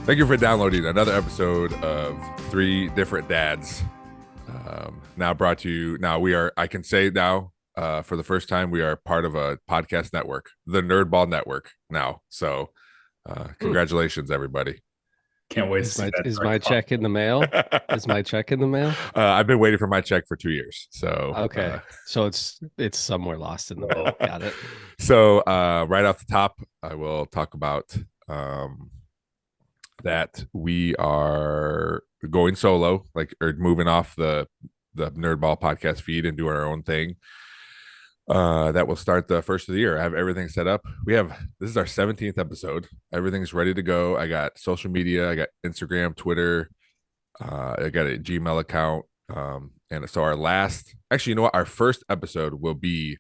Thank you for downloading another episode of Three Different Dads. Now brought to you. Now we are. I can say now, for the first time, we are part of a podcast network, the Nerdball Network. Now, so congratulations, everybody. Can't wait to see that. Is my check in the mail? Is my check in the mail? I've been waiting for my check for 2 years. So okay, so it's somewhere lost in the mail. Got it. So right off the top, I will talk about that we are going solo, or moving off the Nerdball podcast feed and doing our own thing. That will start the first of the year. I have everything set up. This is our 17th episode. Everything's ready to go. I got social media. I got Instagram, Twitter. I got a Gmail account. And so our first episode will be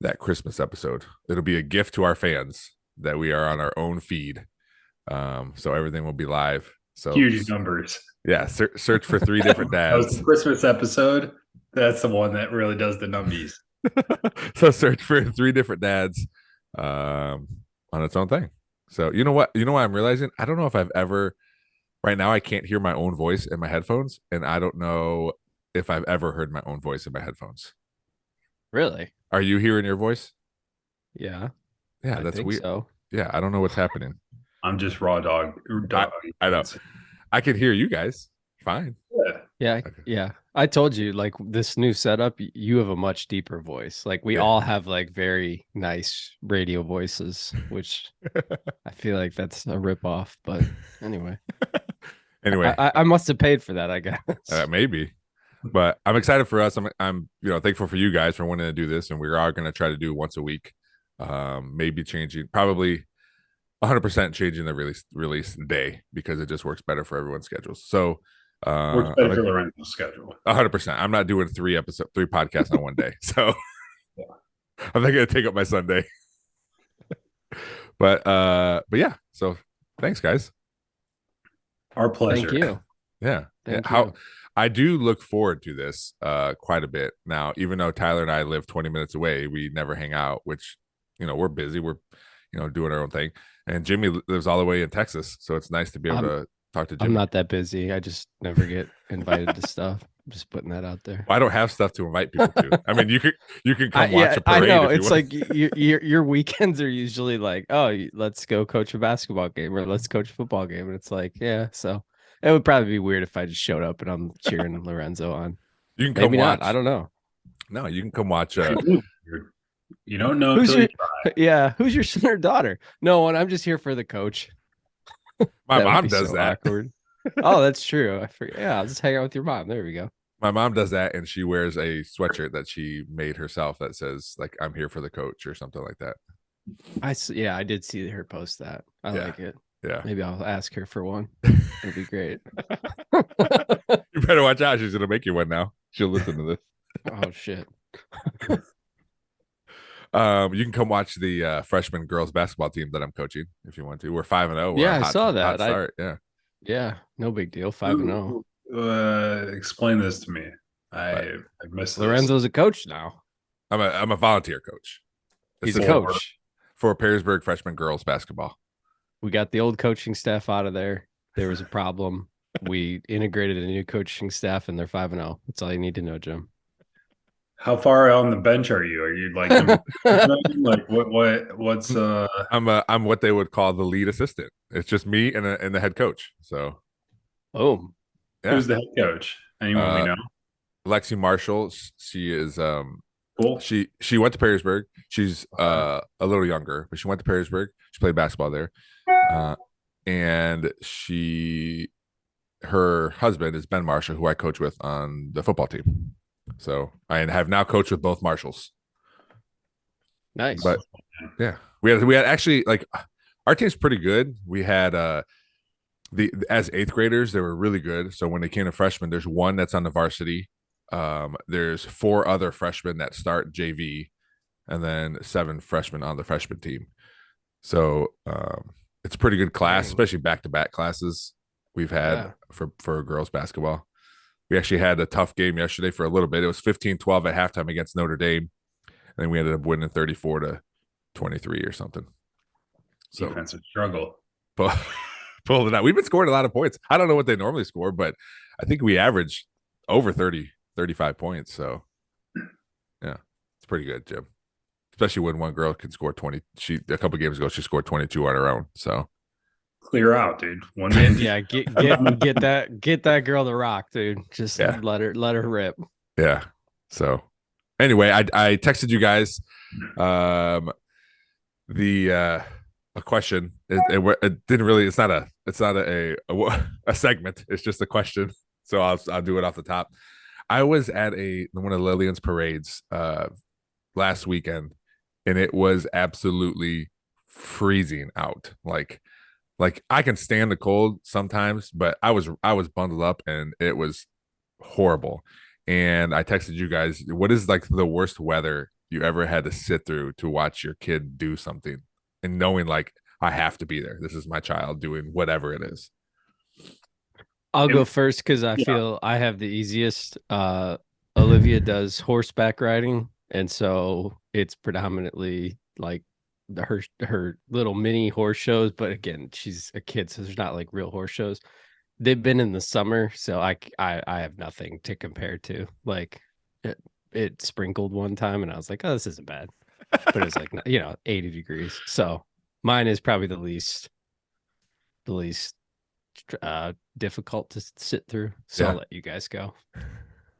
that Christmas episode. It'll be a gift to our fans that we are on our own feed. So everything will be live. So huge numbers. Yeah. Search for Three Different Dads. That was the Christmas episode. That's the one that really does the numbies. So search for Three Different Dads on its own thing. So you know what I'm realizing? I don't know if I've ever, right now I can't hear my own voice in my headphones, and I don't know if I've ever heard my own voice in my headphones. Really? Are you hearing your voice? Yeah. Yeah, that's weird. So. Yeah, I don't know what's happening. I'm just raw dog. I know. I can hear you guys fine. Yeah. Okay. Yeah. I told you, like, this new setup, you have a much deeper voice. Like, we all have like very nice radio voices, which I feel like that's a ripoff. But anyway, I must have paid for that, I guess. Maybe, but I'm excited for us. I'm thankful for you guys for wanting to do this, and we are going to try to do once a week. Maybe changing, probably 100% changing the release day, because it just works better for everyone's schedules. So. Works better for Lorenzo's schedule. 100%. I'm not doing three podcasts on one day, so yeah. I'm not going to take up my Sunday. but yeah. So thanks, guys. Our pleasure. Thank you. Yeah. I do look forward to this quite a bit now. Even though Tyler and I live 20 minutes away, we never hang out. Which, we're busy. We're doing our own thing, and Jimmy lives all the way in Texas, so it's nice to be able to talk to Jimmy. I'm not that busy. I just never get invited to stuff. I'm just putting that out there. Well, I don't have stuff to invite people to. I mean, you can come watch a parade. I know. It's like your weekends are usually like, oh, let's go coach a basketball game or let's coach a football game. And it's like, yeah. So it would probably be weird if I just showed up and I'm cheering Lorenzo on. You can come watch. Not. I don't know. No, you can come watch. You don't know. Who's your son or daughter? No one. I'm just here for the coach. My mom does that. Awkward. Oh, that's true. I forget. Yeah, I'll just hang out with your mom. There we go. My mom does that, and she wears a sweatshirt that she made herself that says, like, "I'm here for the coach" or something like that. I did see her post that. I like it. Yeah. Maybe I'll ask her for one. It'd be great. You better watch out. She's gonna make you one now. She'll listen to this. Oh shit. You can come watch the freshman girls basketball team that I'm coaching if you want to. We're 5-0. Yeah, I saw that. Start. Yeah, no big deal. 5-0. Explain this to me. I missed this. Lorenzo's a coach now. I'm a volunteer coach. He's a coach for Perrysburg freshman girls basketball. We got the old coaching staff out of there. There was a problem. We integrated a new coaching staff, and they're 5-0. That's all you need to know, Jim. How far on the bench are you? Are you like like what's I'm what they would call the lead assistant. It's just me and the head coach. So yeah. Who's the head coach? Anyone we know? Lexi Marshall. She is cool. She went to Perrysburg. She's a little younger, but she went to Perrysburg. She played basketball there. And her husband is Ben Marshall, who I coach with on the football team. So I have now coached with both Marshalls. Nice. But yeah, we had actually, like, our team's pretty good. We had as 8th graders, they were really good. So when they came to freshmen, there's one that's on the varsity. There's 4 other freshmen that start JV, and then 7 freshmen on the freshman team. So it's a pretty good class, especially back-to-back classes we've had for girls basketball. We actually had a tough game yesterday for a little bit. It was 15-12 at halftime against Notre Dame, and then we ended up winning 34-23 or something. So defensive struggle. pulled it out. We've been scoring a lot of points. I don't know what they normally score, but I think we average over 30, 35 points. So yeah, it's pretty good, Jim. Especially when one girl can score 20. A couple games ago, she scored 22 on her own. So Clear out, dude. One man. Yeah, get that girl to rock, dude. Just let her rip. Yeah. So anyway, I texted you guys the a question. It didn't really. It's not a segment. It's just a question. So I'll do it off the top. I was at one of Lillian's parades last weekend, and it was absolutely freezing out. Like I can stand the cold sometimes, but I was bundled up, and it was horrible. And I texted you guys, what is like the worst weather you ever had to sit through to watch your kid do something and knowing like I have to be there. This is my child doing whatever it is. I'll go first because I feel I have the easiest. Olivia does horseback riding, and so it's predominantly like her little mini horse shows. But again, she's a kid, so there's not like real horse shows. They've been in the summer, so I have nothing to compare to. Like it sprinkled one time, and I was like, oh, this isn't bad. But it was like 80 degrees. So mine is probably the least difficult to sit through. So I'll let you guys go.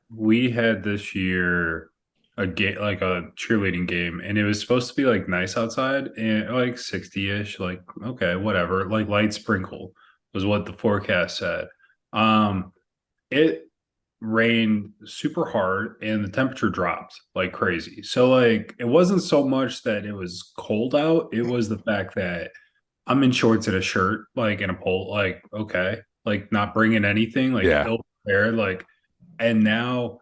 We had this year a game, like a cheerleading game, and it was supposed to be like nice outside and like 60-ish, like okay, whatever, like light sprinkle was what the forecast said. It rained super hard and the temperature dropped like crazy. So like it wasn't so much that it was cold out, it was the fact that I'm in shorts and a shirt, like in a pole, like okay, like not bringing anything, like ill prepared, like, and now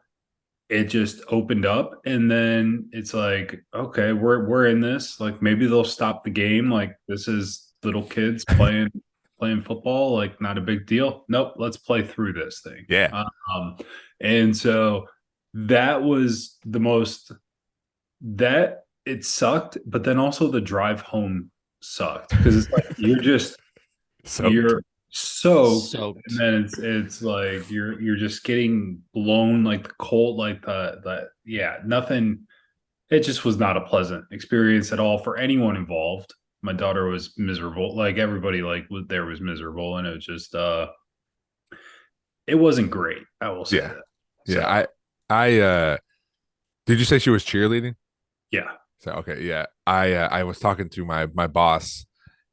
it just opened up, and then it's like, okay, we're in this. Like maybe they'll stop the game. Like this is little kids playing football, like not a big deal. Nope, let's play through this thing. Yeah. And so that was the most that it sucked, but then also the drive home sucked because it's like you're soaked, and then it's like you're just getting blown like the cold, like nothing. It just was not a pleasant experience at all for anyone involved. My daughter was miserable, like everybody was miserable, and it was just it wasn't great, I will say that. Yeah. I did you say she was cheerleading? Yeah. So okay, yeah. I was talking to my boss,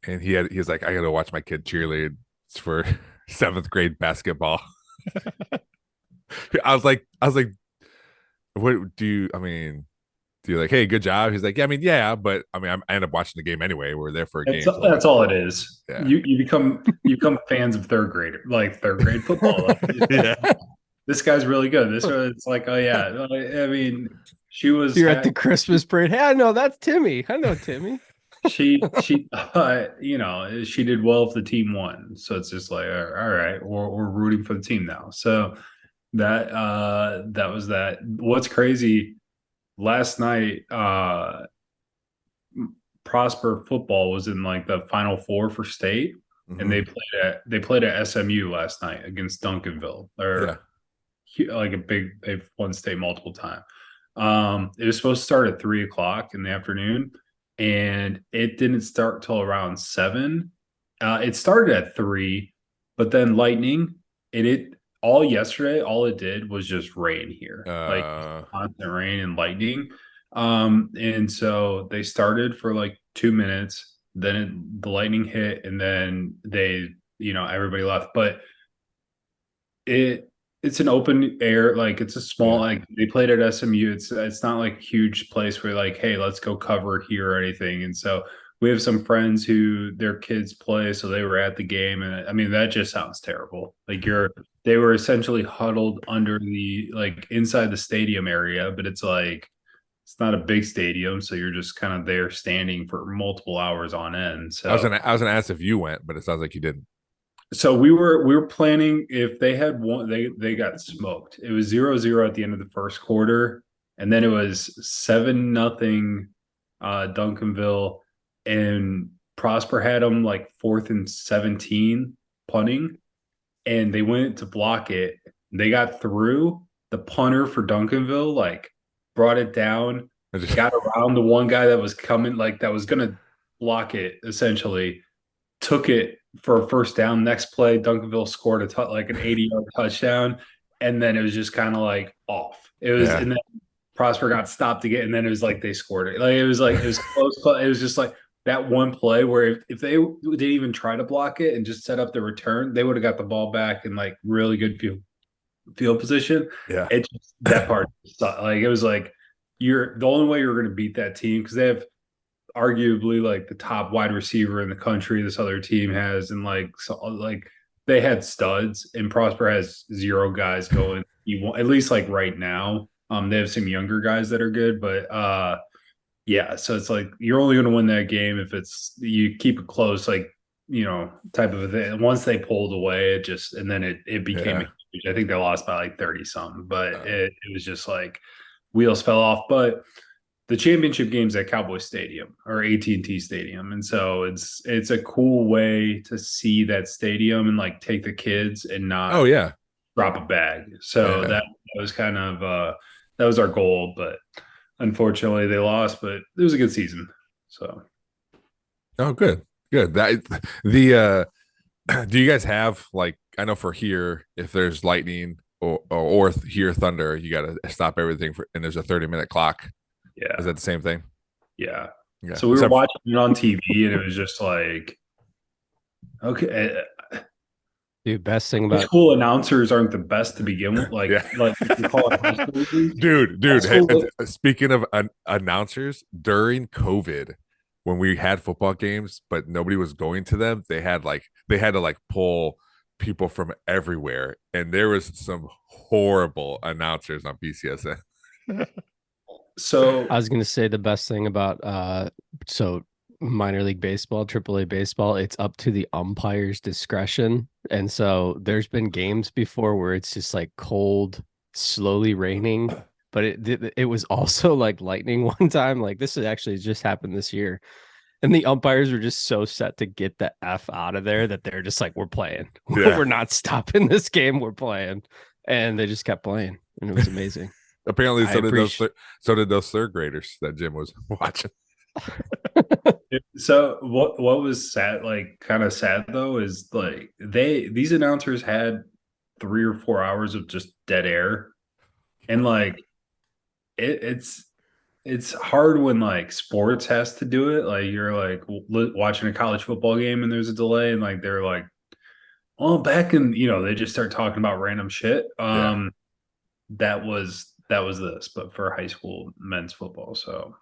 and he was like, I gotta watch my kid cheerlead. It's for 7th grade basketball. I was like, what do you? I mean, do you like, hey, good job? He's like, yeah, I mean, yeah, but I mean, I end up watching the game anyway. We're there for a game. So That's all it is. Yeah. You become fans of third grade football. Like, Yeah. this guy's really good. It's like, oh yeah. I mean, You're at the Christmas parade. Hey, I know that's Timmy. I know Timmy. she she did well if the team won. So it's just like, all right, we're rooting for the team now. So that was that. What's crazy, last night, Prosper football was in like the Final Four for state, and they played at SMU last night against Duncanville. They're like they've won state multiple times. It was supposed to start at 3 o'clock in the afternoon, and it didn't start till around 7. It started at 3, but then lightning, and it all yesterday, all it did was just rain here, like constant rain and lightning. And so they started for like 2 minutes, then the lightning hit, and then everybody left. But it's an open air, like it's a small, like they played at SMU. It's not like a huge place where like, hey, let's go cover here or anything. And so we have some friends who their kids play, so they were at the game, and I mean that just sounds terrible. Like they were essentially huddled under the like inside the stadium area, but it's like it's not a big stadium, so you're just kind of there standing for multiple hours on end. So I was gonna ask if you went, but it sounds like you didn't. So we were planning, if they had won, they got smoked. It was 0-0 at the end of the first quarter, and then it was 7-0 Duncanville, and Prosper had them like 4th and 17 punting, and they went to block it. They got through. The punter for Duncanville like brought it down, got around the one guy that was coming, like that was gonna block it essentially, took it for a first down. Next play, Duncanville scored like an 80-yard touchdown, and then it was just kind of like off. It was, Yeah. and then Prosper got stopped again, and then it was like they scored it. Like it was close. It was just like that one play where if they didn't even try to block it and just set up the return, they would have got the ball back in like really good field position. Yeah. It just, that part like it was like you're the only way you're going to beat that team because they have arguably like the top wide receiver in the country. This other team has, and like so, like they had studs, and Prosper has 0 guys going. At least like right now. They have some younger guys that are good, but yeah. So it's like you're only going to win that game if it's you keep it close, like type of a thing. Once they pulled away, it just and then it became a huge. I think they lost by like 30 something, but it was just like wheels fell off. But the championship game's at Cowboy Stadium or AT&T Stadium, and so it's a cool way to see that stadium and like take the kids and not drop a bag. So that was kind of that was our goal, but unfortunately they lost. But it was a good season. So good. That the do you guys have like I know for here if there's lightning or here thunder you got to stop everything and there's a 30-minute clock. Yeah. Is that the same thing? Yeah. So we were watching it on TV and it was just like, okay. Dude, best thing about school announcers aren't the best to begin with. Like you call it dude. Speaking of announcers, during COVID, when we had football games, but nobody was going to them, they had to like pull people from everywhere, and there was some horrible announcers on BCSN. So I was gonna say the best thing about so minor league baseball, AAA baseball, it's up to the umpire's discretion. And so there's been games before where it's just like cold, slowly raining, but it was also like lightning one time. Like this has actually just happened this year. And the umpires were just so set to get the F out of there that they're just like, we're playing. Yeah. We're not stopping this game. We're playing. And they just kept playing. And it was amazing. Apparently, so did those third graders that Jim was watching. So what was sad, like kind of sad though, is like these announcers had 3 or 4 hours of just dead air, and like it's hard when like sports has to do it. Like you're like watching a college football game and there's a delay, and like they're like, oh, back in they just start talking about random shit. That was this, but for high school men's football. So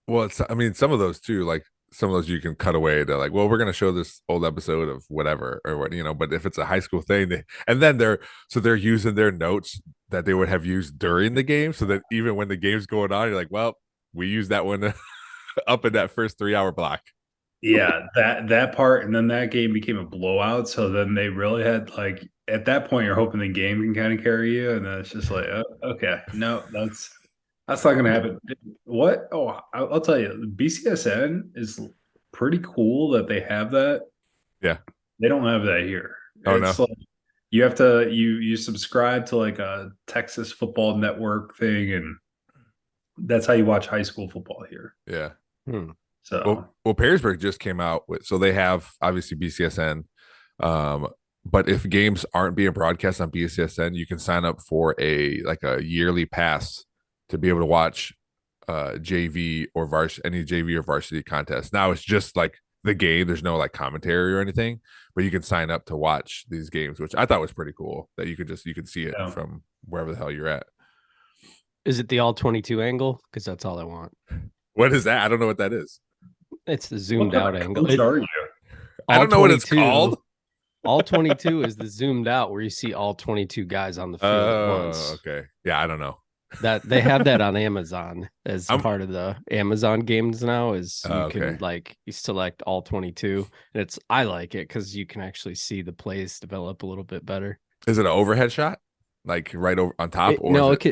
it's I mean some of those too, like some of those you can cut away to like, well, we're gonna show this old episode of whatever or what but if it's a high school thing, they're using their notes that they would have used during the game, so that even when the game's going on, you're like, well, we used that one up in that first 3-hour block. Yeah, that part, and then that game became a blowout. So then they really had like at that point, you're hoping the game can kind of carry you, and then it's just like, oh, okay, no, that's not going to happen. What? Oh, I'll tell you, BCSN is pretty cool that they have that. Yeah, they don't have that here. Oh it's no, like you have to you subscribe to like a Texas Football Network thing, and that's how you watch high school football here. Yeah. So well, Perrysburg just came out with, so they have obviously BCSN, but if games aren't being broadcast on BCSN, you can sign up for a yearly pass to be able to watch JV or any JV or varsity contest. Now it's just like the game. There's no like commentary or anything, but you can sign up to watch these games, which I thought was pretty cool that you could see it from wherever the hell you're at. Is it the all 22 angle? Because that's all I want. What is that? I don't know what that is. It's the zoomed out angle. What are you? I don't know what it's called. All 22 is the zoomed out where you see all 22 guys on the field at once. Okay. Yeah, I don't know. That they have that on Amazon as part of the Amazon games now. Is you can you select all 22, and I like it because you can actually see the plays develop a little bit better. Is it an overhead shot? like right over on top, or is No, it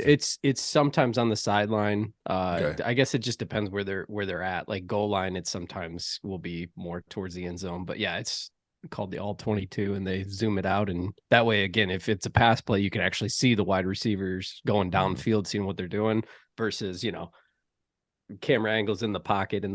it's sometimes on the sideline. okay? I guess it just depends where they're at. Like goal line, it sometimes will be more towards the end zone. But yeah, it's called the all 22, and they zoom it out, and that way, again, if it's a pass play, you can actually see the wide receivers going Mhm. downfield, seeing what they're doing, versus camera angles in the pocket, and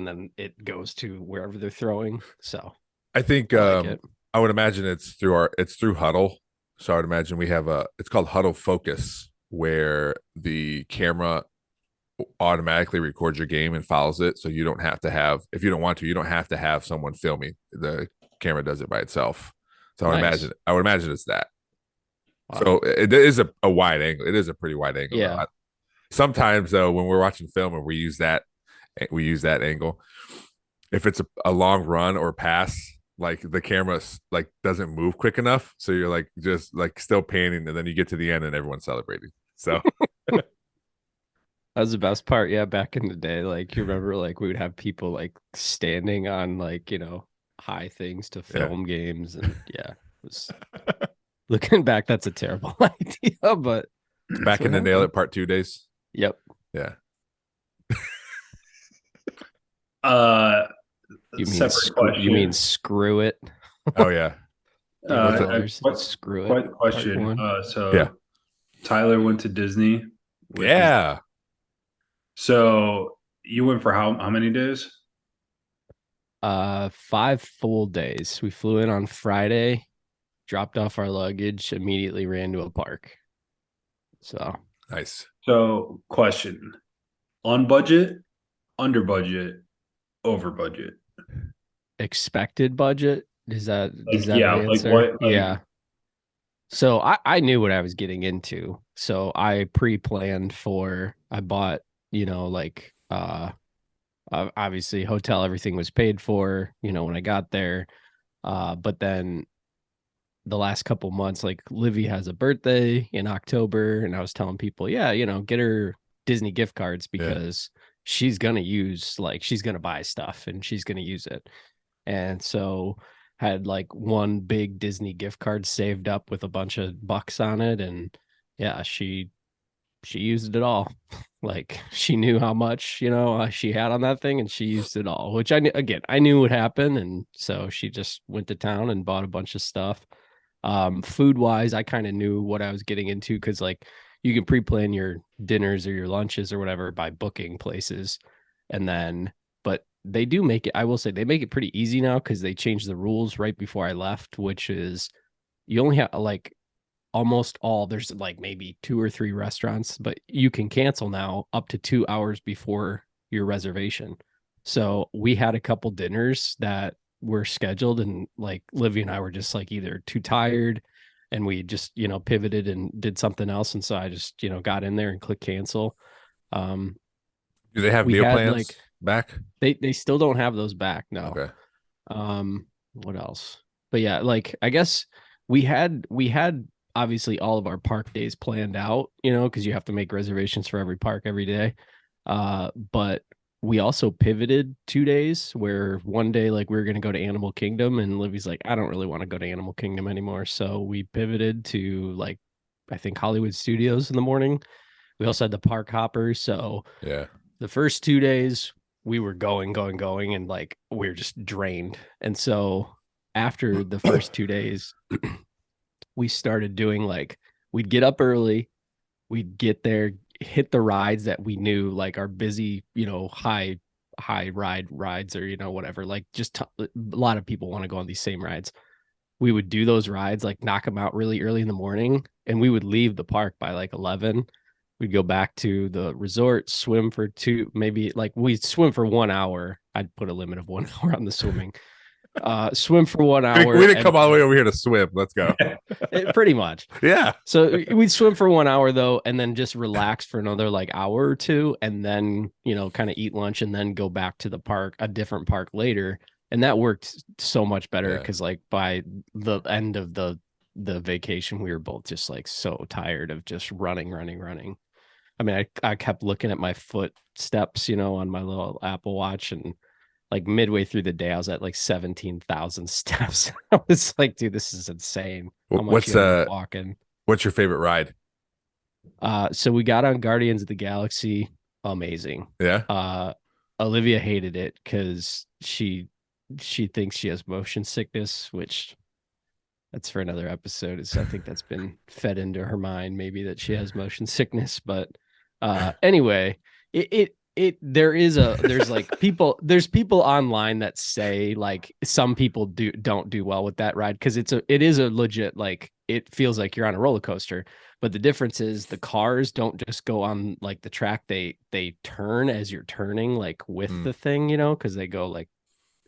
then it goes to wherever they're throwing. So I think I like it. I would imagine it's through Huddle. So I would imagine we have it's called Huddle Focus, where the camera automatically records your game and follows it. So you don't have to have, if you don't want to, you don't have to have someone filming. The camera does it by itself. So Nice. I would imagine it's that. Wow. So it is a wide angle. It is a pretty wide angle though. Yeah. Sometimes though, when we're watching film and we use that angle. If it's a long run or pass, like the camera like doesn't move quick enough, so you're like just like still panning, and then you get to the end and everyone's celebrating. So That was the best part. Yeah, back in the day, like you remember, like we would have people like standing on like high things to yeah, film games, and yeah, it was looking back, that's a terrible idea, but that's back what in the Nail happened. It Part 2 days. Yep. Yeah. Uh, Separate You mean question. screw it? Oh yeah. David What's Uh, that? a Miller's quick, screw it quick part question. one. Yeah. So Tyler went to Disney with his. Yeah. So you went for how many days? 5 full days. We flew in on Friday, dropped off our luggage, immediately ran to a park. So Nice. So question: on budget, under budget, over budget? expected budget, Like is that an yeah, like answer? what? Like Yeah. So I knew what I was getting into. So I pre-planned for, I bought, like obviously hotel, everything was paid for, when I got there. But then the last couple months, like Livy has a birthday in October, and I was telling people, yeah, get her Disney gift cards Yeah. because she's gonna buy stuff and she's gonna use it. And so had like one big Disney gift card saved up with a bunch of bucks on it, and yeah, she used it all. Like she knew how much she had on that thing, and she used it all. Which I knew would happen, and so she just went to town and bought a bunch of stuff. Food wise, I kind of knew what I was getting into because like you can pre-plan your dinners or your lunches or whatever by booking places, and then but they do make it. I will say they make it pretty easy now because they changed the rules right before I left, which is you only have like almost all there's like maybe 2 or 3 restaurants, but you can cancel now up to 2 hours before your reservation. So we had a couple dinners that were scheduled, and like Livy and I were just like either too tired, and we just pivoted and did something else, and so I just got in there and click cancel. um Do they have we meal had like plans back? they still don't have those back, no. Okay. What else? But yeah, like I guess we had obviously all of our park days planned out, because you have to make reservations for every park every day. But we also pivoted 2 days where one day like we were gonna go to Animal Kingdom, and Livy's like, I don't really want to go to Animal Kingdom anymore. So we pivoted to like I think Hollywood Studios in the morning. We also had the park hoppers. So Yeah. the first 2 days we were going, and like we are just drained. And so after the first 2 days, we started doing like we'd get up early, we'd get there, hit the rides that we knew like are busy, high rides, or whatever. Like just a lot of people want to go on these same rides. We would do those rides, like knock them out really early in the morning, and we would leave the park by like 11. We'd go back to the resort, swim for two, maybe like we swim for 1 hour. I'd put a limit of 1 hour on the swimming. Swim for one We hour, didn't and come all the way over here to swim. Let's go. pretty much. Yeah. So we'd swim for 1 hour though, and then just relax for another like hour or two, and then kind of eat lunch, and then go back to the park, a different park later. And that worked so much better Yeah. because like by the end of the vacation, we were both just like so tired of just running. I mean, I kept looking at my footsteps, on my little Apple Watch, and like midway through the day, I was at like 17,000 steps. I was like, dude, this is insane. How much What's you end up walking? What's your favorite ride? So we got on Guardians of the Galaxy. Amazing. Yeah. Uh, Olivia hated it because she thinks she has motion sickness, which that's for another episode. I think that's been fed into her mind, maybe that she has motion sickness. But anyway, there's like there's people online that say like some people don't do well with that ride because it is a legit, like it feels like you're on a roller coaster. But the difference is the cars don't just go on like the track, they turn as you're turning, like with Mm. the thing, because they go like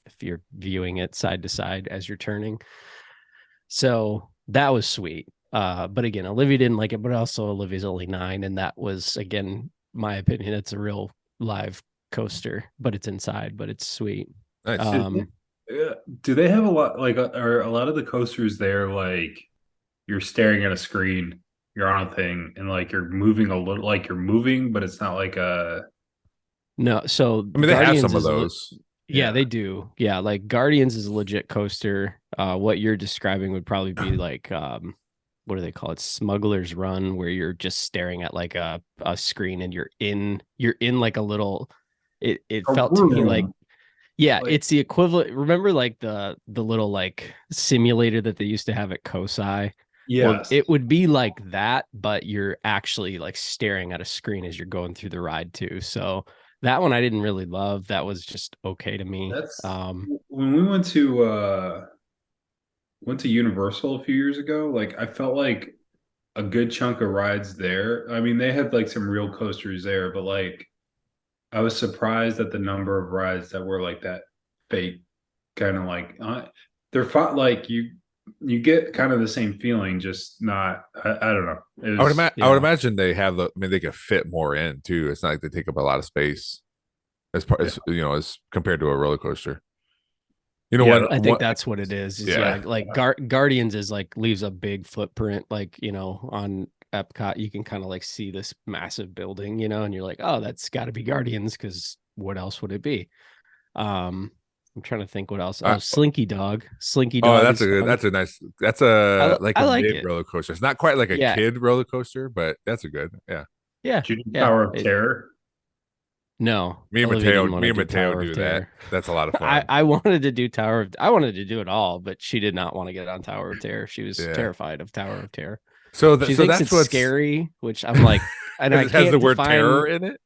if you're viewing it side to side as you're turning. So that was sweet. But again, Olivia didn't like it, but also Olivia's only 9, and that was, again, my opinion. It's a real live coaster, but it's inside, but it's sweet. Nice. Um, Do they have a lot like are a lot of the coasters there like you're staring at a screen, you're on a thing, and like you're moving a little, like you're moving, but it's not like a no, so I mean, they have Guardians some of is those. yeah, yeah. they do. Yeah, like Guardians is a legit coaster. What you're describing would probably be like what do they call it? Smuggler's Run, where you're just staring at like a screen and you're in like a little, it A felt to me like, room. yeah, Like it's the equivalent. Remember like the little like simulator that they used to have at COSI? Well, yes. it would be like that, but you're actually like staring at a screen as you're going through the ride too. So that one I didn't really love. That was just okay to me. That's when we went to Universal a few years ago, like I felt like a good chunk of rides there. I mean, they had like some real coasters there, but like I was surprised at the number of rides that were like that fake kind of like they're fun, like you get kind of the same feeling, just not I don't know. It was I would Yeah. imagine they have I mean, they could fit more in too. It's not like they take up a lot of space as part yeah. as as compared to a roller coaster. You know Yeah, what? I think What? that's what it is Yeah. yeah, like Guardians is like leaves a big footprint, like, on Epcot you can kind of like see this massive building, and you're like, oh, that's got to be Guardians, because what else would it be? I'm trying to think what else. I, Oh, Slinky oh, Dog is fun. that's a nice. That's a like I a like mid it. roller coaster. It's not quite like a Yeah, kid roller coaster, but that's a good. Yeah. yeah, did you do yeah. Tower of Terror? No, Olivia didn't want Me to and do Mateo Tower of do that. Terror. That's a lot of I, fun. I wanted to do I wanted to do it all, but she did not want to get on Tower of Terror. She was Yeah. terrified of Tower of Terror. She So thinks that's it's what's scary, which I'm like, and I because it has the can't word terror define. in it.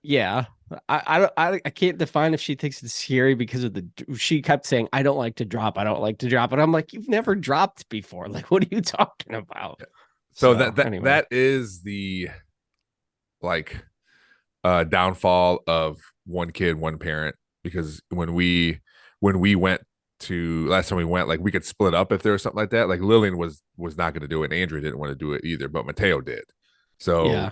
Yeah, I can't define if she thinks it's scary because of the. She kept saying, "I don't like to drop. I don't like to drop," and I'm like, "You've never dropped before. Like, what are you talking about?" So So anyway, that is the like downfall of one kid, one parent. Because when we went to last time we went, like we could split up if there was something like that. Like Lillian was not going to do it, and Andrew didn't want to do it either, but Mateo did. So yeah,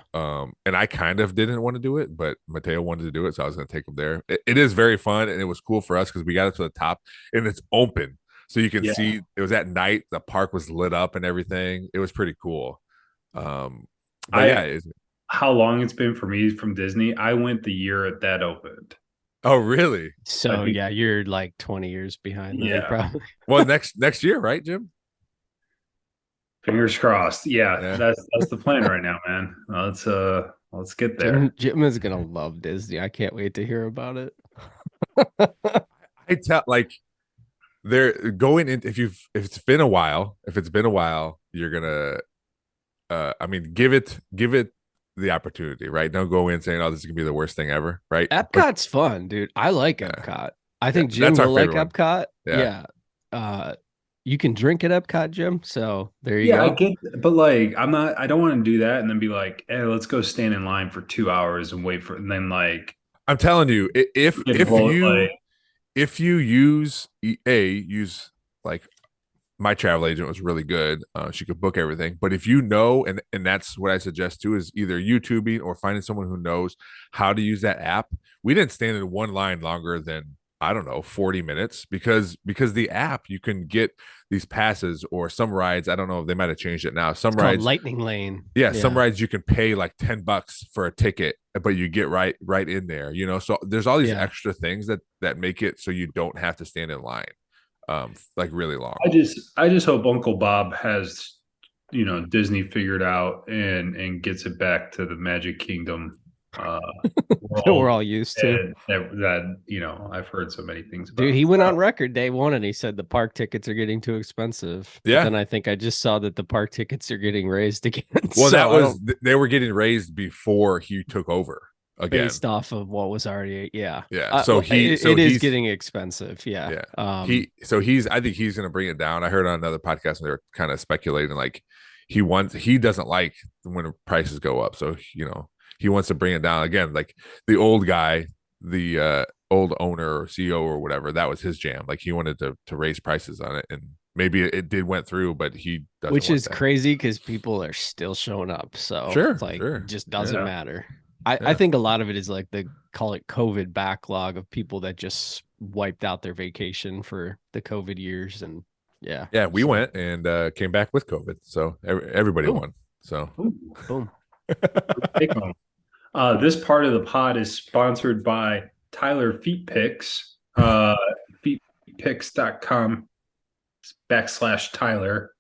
and I kind of didn't want to do it, but Mateo wanted to do it, so I was going to take him there. It is very fun, and it was cool for us because we got up to the top, and it's open, so you can Yeah. see. It was at night, the park was lit up and everything. It was pretty cool. But yeah, I How long it's been for me from Disney. I went the year that opened. oh really? I so think yeah, you're like 20 years behind then, yeah. probably. Well, next year, right, Jim? Fingers crossed. Yeah, Yeah. that's the plan right now, man. Let's get there. Jim is gonna love Disney. I can't wait to hear about it. I tell like they're going in if it's been a while, you're gonna I mean give it the opportunity, right? Don't go in saying, oh, this is gonna be the worst thing ever, right? But Epcot's fun, dude. I like yeah, Epcot. I yeah, think Jim that's our will like favorite one. Epcot. Yeah. Yeah. Uh, you can drink at Epcot, Jim. So there you Yeah, I go. get, but like, I don't want to do that and then be like, hey, let's go stand in line for 2 hours and wait for, and then like, I'm telling you, like, if you use like my travel agent was really good. She could book everything. But if you know, and that's what I suggest too, is either YouTubing or finding someone who knows how to use that app. We didn't stand in one line longer than I don't know 40 minutes because the app you can get these passes or some rides. I don't know if they might have changed it now. Some It's called rides, Lightning Lane. yeah, some Yeah. rides you can pay like $10 for a ticket, but you get right in there. So there's all these Yeah. extra things that make it so you don't have to stand in line like really long. I just hope Uncle Bob has Disney figured out and gets it back to the Magic Kingdom uh, that we're world. all used to. And that I've heard so many things Dude, about. he went on So, record day one and he said the park tickets are getting too expensive. But Yeah. then I think I just saw that the park tickets are getting raised again. Well, So that I was don't, they were getting raised before he took over again. based off of what was already, yeah. Yeah. So It is getting expensive. Yeah. yeah. He's I think he's gonna bring it down. I heard on another podcast and they were kind of speculating like he doesn't like when prices go up. So he wants to bring it down again. Like the old guy, the old owner or CEO or whatever, that was his jam. Like he wanted to raise prices on it, and maybe it did went through, but he doesn't Which want is that. crazy because people are still showing up. So Sure, like sure. it just doesn't yeah. matter. I Yeah. think a lot of it is like the call it COVID backlog of people that just wiped out their vacation for the COVID years. And yeah. Yeah, we So went and came back with COVID. So everybody boom, won. So Ooh, boom. take home. This part of the pod is sponsored by Tyler Feet Picks. Feetpicks.com/Tyler.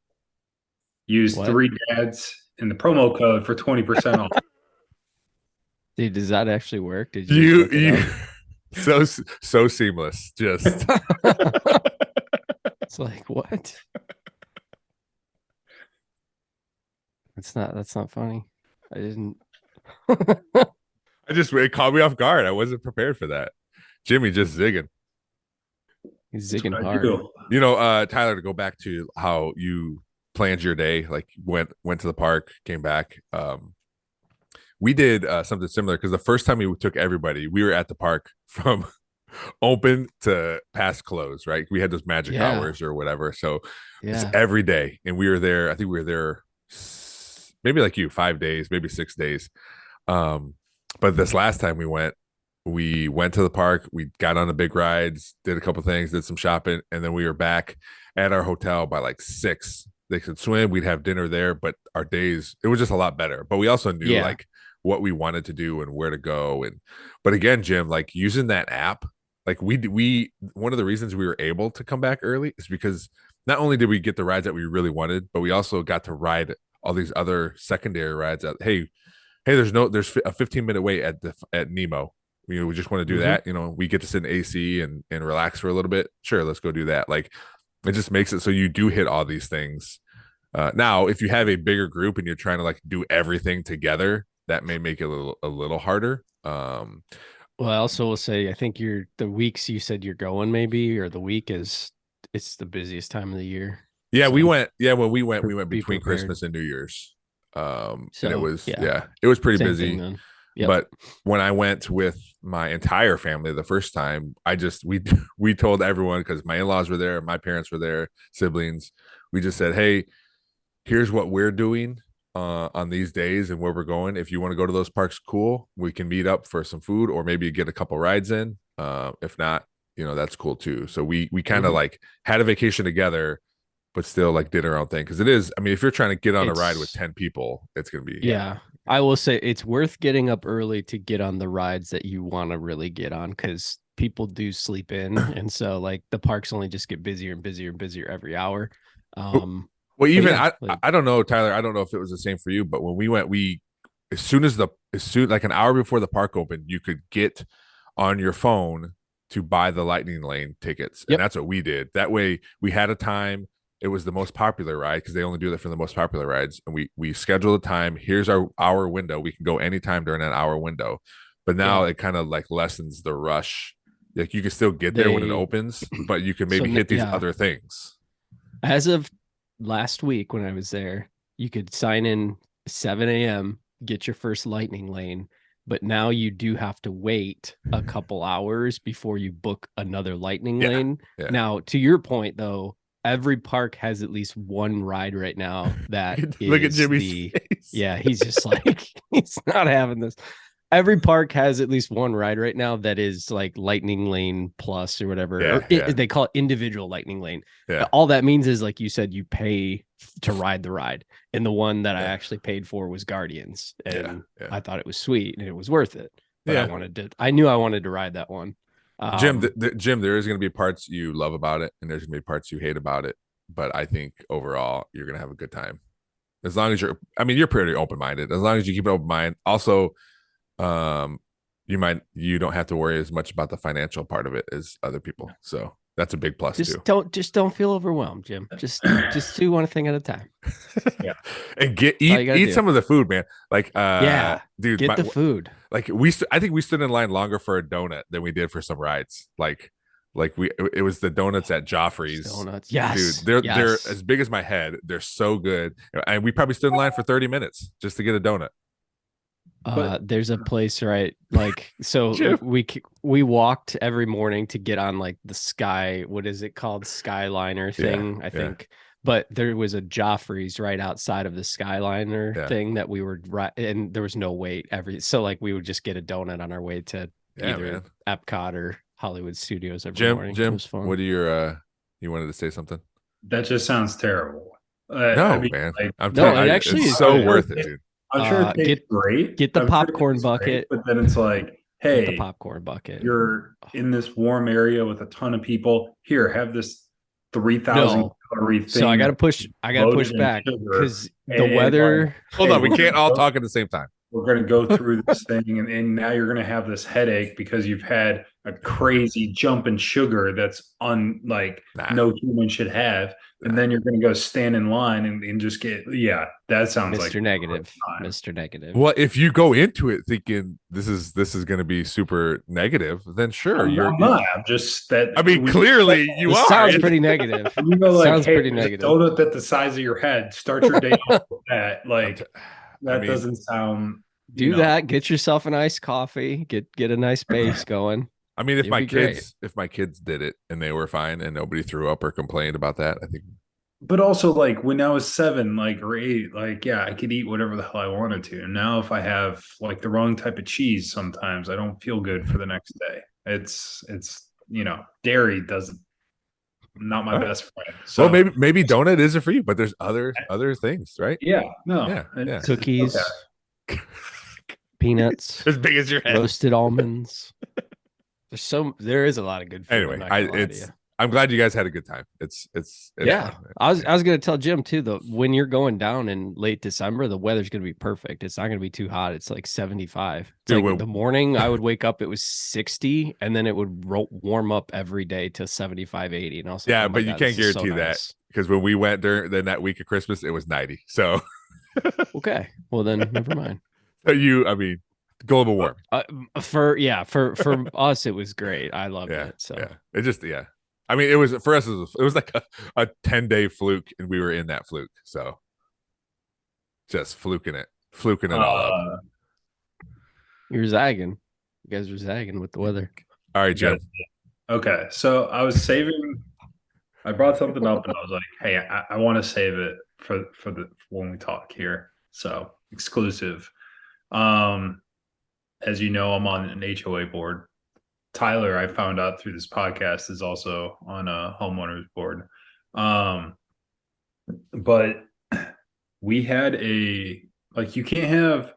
Use What? 3dads in the promo code for 20% off. Dude, does that actually work? Did you just you look it you up? so seamless. Just It's like, what? That's not funny. I didn't. it caught me off guard. I wasn't prepared for that. Jimmy just zigging. He's That's zigging what I hard. do. Tyler, to go back to how you planned your day, like went to the park, came back. We did something similar because the first time we took everybody, we were at the park from open to past close, right? We had those magic Yeah. hours or whatever. So it's Yeah. every day. And we were there, I think we were there maybe like you, 5 days, maybe 6 days. Um, but this last time we went to the park, we got on the big rides, did a couple things, did some shopping, and then we were back at our hotel by like 6. They could swim, we'd have dinner there, but our days, it was just a lot better. But we also knew Yeah. like what we wanted to do and where to go. But again, Jim, like using that app, like we one of the reasons we were able to come back early is because not only did we get the rides that we really wanted, but we also got to ride all these other secondary rides that there's a 15-minute wait at Nemo. We just want to do Mm-hmm. that. We get to sit in AC and relax for a little bit. Sure, let's go do that. Like it just makes it so you do hit all these things. Now, if you have a bigger group and you're trying to like do everything together, that may make it a little harder. Well, I also will say, I think the weeks you said you're going, maybe, or the week it's the busiest time of the year. Yeah, we So went. Yeah, when we went be between prepared. Christmas and New Year's, and So yeah, it was pretty same thing busy. then. Yep. But when I went with my entire family the first time, we told everyone because my in-laws were there, my parents were there, siblings. We just said, "Hey, here's what we're doing on these days and where we're going. If you want to go to those parks, cool. We can meet up for some food or maybe get a couple rides in. If not, that's cool too." So we kind of Mhm. like had a vacation together, but still like did our own thing because it is. I mean, if you're trying to get on a ride with It's 10 people, it's gonna be Yeah, I will say it's worth getting up early to get on the rides that you want to really get on because people do sleep in, and so like the parks only just get busier and busier and busier every hour. Well, Um, but even yeah, I like I don't know, Tyler. I don't know if it was the same for you, but when we went, we as soon like an hour before the park opened, you could get on your phone to buy the lightning lane tickets, and yep, that's what we did. That way, we had a time. It was the most popular ride because they only do that for the most popular rides, and we scheduled a time. Here's our hour window. We can go anytime during that hour window, but now yeah, it kind of like lessens the rush. Like you can still get there when it they opens, but you can so maybe hit these yeah. other things. As of last week when I was there, you could sign in 7 a.m., get your first lightning lane, but now you do have to wait a couple hours before you book another lightning Yeah, lane. yeah. Now, to your point though, every park has at least one ride right now that Look at is Jimmy's the face. yeah, he's just like he's not having this. Every park has at least one ride right now that is like lightning lane plus or whatever, or Yeah, yeah, they call it individual lightning lane. yeah, All that means is, like you said, you pay to ride the ride, and the one that I yeah, actually paid for was Guardians, yeah, and yeah, I thought it was sweet and it was worth it, but yeah. I knew I wanted to ride that one. Jim, um Jim, there is going to be parts you love about it, and there's going to be parts you hate about it. But I think overall, you're going to have a good time. As long as you're pretty open minded. As long as you keep an open mind. Also, um, you don't have to worry as much about the financial part of it as other people. So that's a big plus too. Just don't feel overwhelmed, Jim. Just do one thing at a time. Yeah. And eat some of the food, man. Like dude, get the food. Like I think we stood in line longer for a donut than we did for some rides. Like it was the donuts at Joffrey's. Donuts. Yes. Dude, they're as big as my head. They're so good. And we probably stood in line for 30 minutes just to get a donut. There's a place, right? Like, so Jim. we walked every morning to get on like the sky. What is it called? Skyliner thing, I think. But there was a Joffrey's right outside of the Skyliner thing that we were right, and there was no wait. So like we would just get a donut on our way to either Epcot or Hollywood Studios every morning. Jim, it was fun. what are your you wanted to say something? That just sounds terrible. No, I mean, man. like, I'm telling it you, actually it's is so good. worth it, dude. I'm sure it tastes great. Get the I'm sure it popcorn tastes bucket. great, but then it's like, hey, the popcorn bucket. You're in this warm area with a ton of people. Here, have this 3,000 calorie thing. So I gotta push back because the weather. Like, hold on, we can't all talk at the same time. We're gonna go through this thing, and now you're gonna have this headache because you've had a crazy jump in sugar that's no human should have. And then you're going to go stand in line and just get, that sounds like Mr. Negative. Mr. Negative. Well, if you go into it thinking this is going to be super negative, then sure. I'm not. I'm just that. I mean, clearly you are. Sounds pretty negative. You know, like, sounds pretty negative. Donut at the size of your head. Start your day off with that. Like, doesn't sound. Do that. Get yourself an iced coffee. Get a nice base going. I mean, if my kids did it and they were fine and nobody threw up or complained about that, I think. But also, like, when I was 7, or 8, I could eat whatever the hell I wanted to. And now, if I have like the wrong type of cheese, sometimes I don't feel good for the next day. It's dairy doesn't. Not my best friend. So well, maybe donut isn't for you, but there's other things, right? Yeah. No. Yeah. Cookies. Okay. Peanuts as big as your head. Roasted almonds. There is a lot of good food. Anyway, I'm glad you guys had a good time. It's yeah. Fun. I was gonna tell Jim too, though, when you're going down in late December, the weather's gonna be perfect. It's not gonna be too hot. It's like 75. Dude, the morning I would wake up, it was 60, and then it would warm up every day to 75, 80. And also, but you can't guarantee that because when we went during that week of Christmas, it was 90. So okay, well then never mind. So global warming. For us, it was great. I loved it. So it just I mean, it was for us. It was like a 10-day fluke, and we were in that fluke. So just fluking it all up. You're zagging. You guys are zagging with the weather. All right, Jim. Okay, so I was saving. I brought something up, and I was like, "Hey, I want to save it for when we talk here." So exclusive. As you know, I'm on an HOA board. Tyler, I found out through this podcast, is also on a homeowners board. But we had you can't have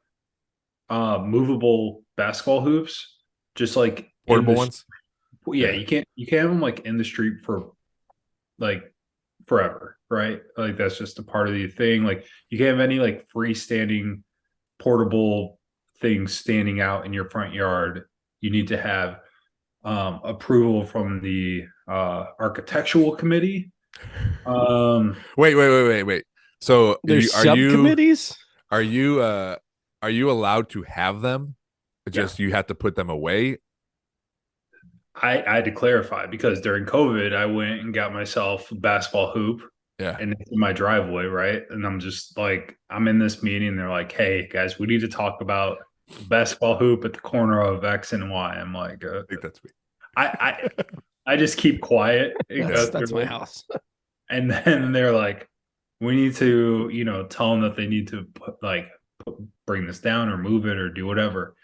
movable basketball hoops, just like portable ones. Yeah, you can't have them like in the street for like forever, right? Like that's just a part of the thing. Like you can't have any like freestanding portable things standing out in your front yard. You need to have approval from the architectural committee. Wait. So there's subcommittees? Are you allowed to have them? Just you have to put them away? I had to clarify because during COVID, I went and got myself a basketball hoop. Yeah. And it's in my driveway, right? And I'm just like, I'm in this meeting. They're like, hey, guys, we need to talk about basketball hoop at the corner of X and Y. I'm like, I think that's me. I just keep quiet. That's my house. And then they're like, we need to, tell them that they need to bring this down or move it or do whatever.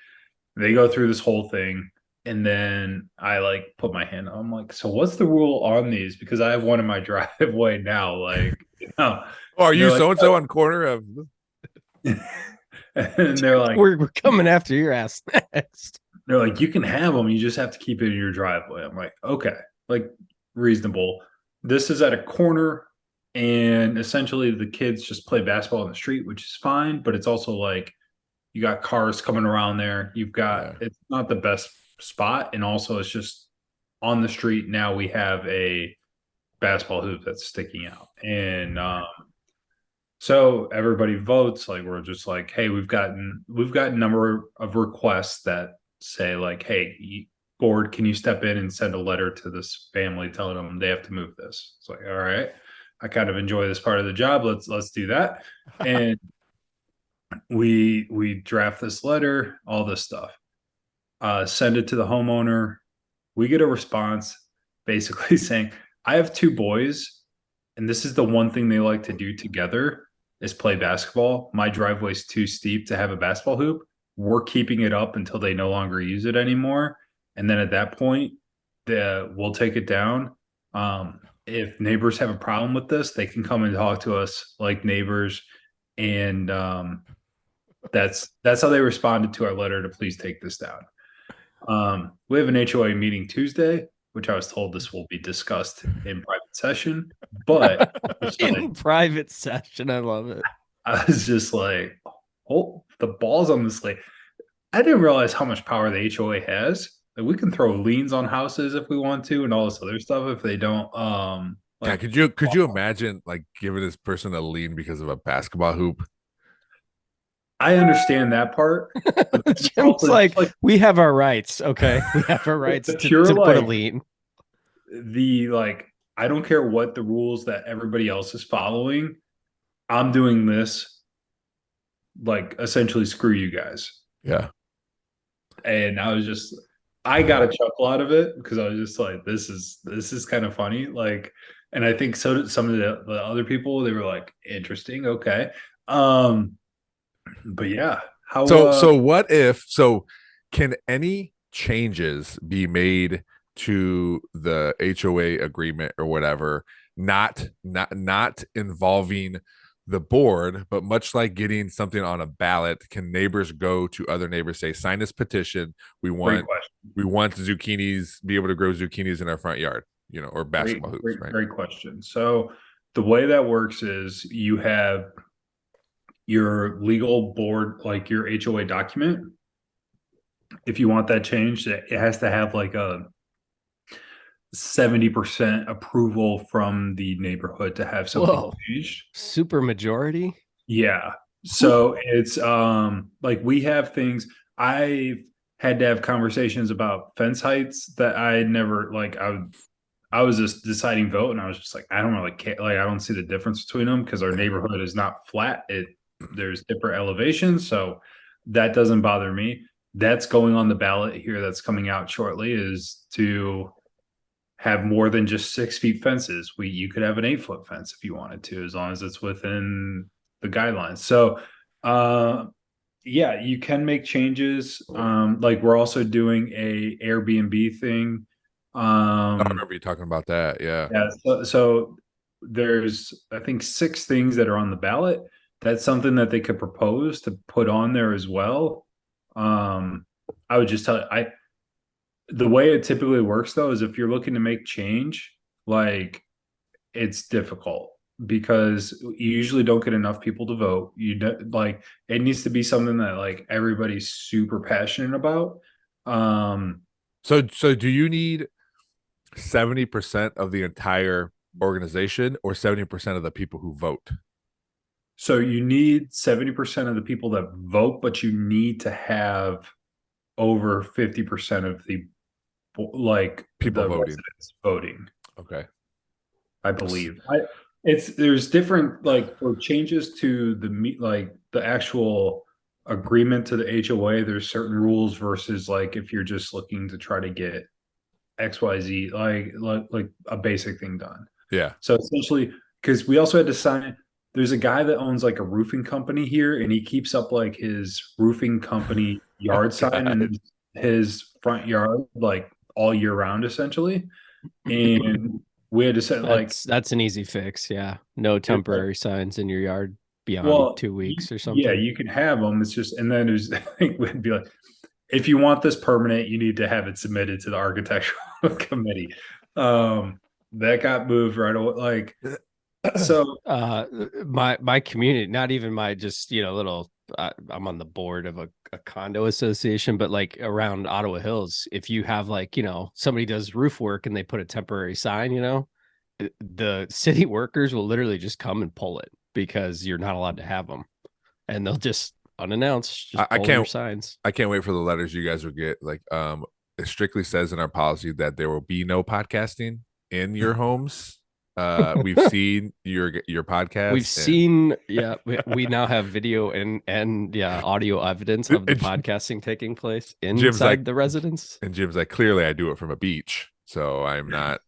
They go through this whole thing. And then I put my hand on. I'm like, so what's the rule on these? Because I have one in my driveway now. Are you so and so on corner of? And they're like, we're coming after your ass next. They're like, you can have them. You just have to keep it in your driveway. I'm like, okay, reasonable. This is at a corner and essentially the kids just play basketball in the street, which is fine, but it's also like you got cars coming around there. You've got Yeah. it's not the best spot, and also it's just on the street. Now we have a basketball hoop that's sticking out, and so everybody votes. Like we're just like, hey, we've got a number of requests that say like, hey, board, can you step in and send a letter to this family telling them they have to move this? It's like, all right, I kind of enjoy this part of the job. Let's do that, and we draft this letter, all this stuff, send it to the homeowner. We get a response basically saying, I have two boys, and this is the one thing they like to do together is play basketball. My driveway's too steep to have a basketball hoop. We're keeping it up until they no longer use it anymore. And then at that point, we'll take it down. If neighbors have a problem with this, they can come and talk to us like neighbors. And that's how they responded to our letter to please take this down. We have an HOA meeting Tuesday, which I was told this will be discussed in private session, but In private session, I love it. I was just like, oh, the balls on this lake. I didn't realize how much power the HOA has. Like we can throw liens on houses if we want to, and all this other stuff if they don't. Yeah, Like, could you imagine like giving this person a lien because of a basketball hoop? I understand that part, but it's Jim's also like, like we have our rights. Okay, we have our rights the to pure put a like lien. the like. I don't care what the rules that everybody else is following. I'm doing this. Like essentially, screw you guys. Yeah. And I got a chuckle out of it because I was just like, this is kind of funny. Like, and I think so did some of the other people. They were like, interesting, okay. Um, but yeah, how So what if can any changes be made to the HOA agreement or whatever, not involving the board, but much like getting something on a ballot, can neighbors go to other neighbors, say, sign this petition? We great want question. zucchinis, be able to grow zucchinis in our front yard, or basketball hoops, right? Great question. So the way that works is you have your legal board, like your HOA document. If you want that changed, it has to have like a 70% approval from the neighborhood to have something Whoa, changed. super majority. Yeah. So it's like we have things I had to have conversations about fence heights that I never like I was just deciding vote and I was just like I don't really care, like I don't see the difference between them because our neighborhood is not flat. There's different elevations, so that doesn't bother me. That's going on the ballot here that's coming out shortly is to have more than just 6 feet fences. You could have an 8 foot fence if you wanted to, as long as it's within the guidelines. So yeah, you can make changes. Like we're also doing a Airbnb thing. I remember you talking about that. Yeah. Yeah, so there's I think 6 things that are on the ballot. That's something that they could propose to put on there as well. I would just tell I the way it typically works though is if you're looking to make change, like it's difficult because you usually don't get enough people to vote. Like it needs to be something that like everybody's super passionate about. So do you need 70% of the entire organization or 70% of the people who vote? So you need 70% of the people that vote, but you need to have over 50% of the like People the voting. residents voting. Okay. I believe. There's different like for changes to like the actual agreement to the HOA. There's certain rules versus like if you're just looking to try to get XYZ like a basic thing done. Yeah. So essentially, because we also had to sign. There's a guy that owns like a roofing company here, and he keeps up like his roofing company yard sign in his front yard like all year round, essentially. And we had to set like That's an easy fix. Yeah, no temporary signs in your yard beyond well, 2 weeks or yeah, something. you can have them. It's just, and then it was, I think we'd be like, if you want this permanent, you need to have it submitted to the architectural committee. That got moved right away. Like, So my community, not even my just little. I'm on the board of a condo association, but like around Ottawa Hills, if you have like somebody does roof work and they put a temporary sign, the city workers will literally just come and pull it because you're not allowed to have them, and they'll just unannounced just I pull your can't signs. I can't wait for the letters you guys will get. Like, it strictly says in our policy that there will be no podcasting in your homes. We've seen your We've podcast, and seen, yeah, we now have video and yeah, audio evidence of the podcasting taking place Jim's like, inside the residence. clearly I do it from a beach, so I'm not.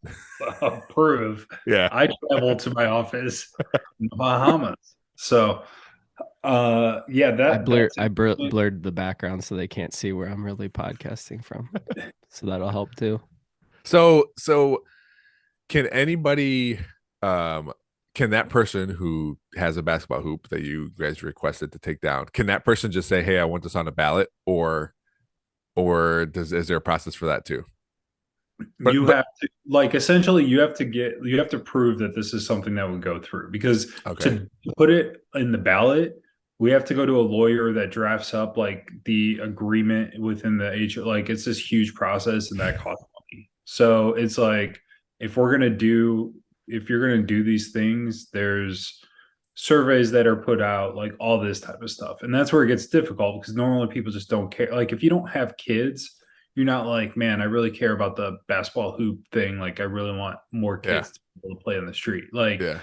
approve. Yeah. I travel to my office in the Bahamas. So yeah, that's I blurred the background so they can't see where I'm really podcasting from. So that'll help too. So can anybody can that person who has a basketball hoop that you guys requested to take down, can that person just say, hey, I want this on a ballot, or is there a process for that too? you have to, like, essentially you have to prove that this is something that would go through, because Okay. to put it in the ballot, we have to go to a lawyer that drafts up like the agreement within the H. Like, it's this huge process and that costs money. So it's like, if we're gonna do if you're gonna do these things, there's surveys that are put out, like all this type of stuff, and that's where it gets difficult because normally people just don't care. Like, if you don't have kids, you're not like, man, I really care about the basketball hoop thing. Like, I really want more Yeah. kids to be able to play on the street. Like, Yeah.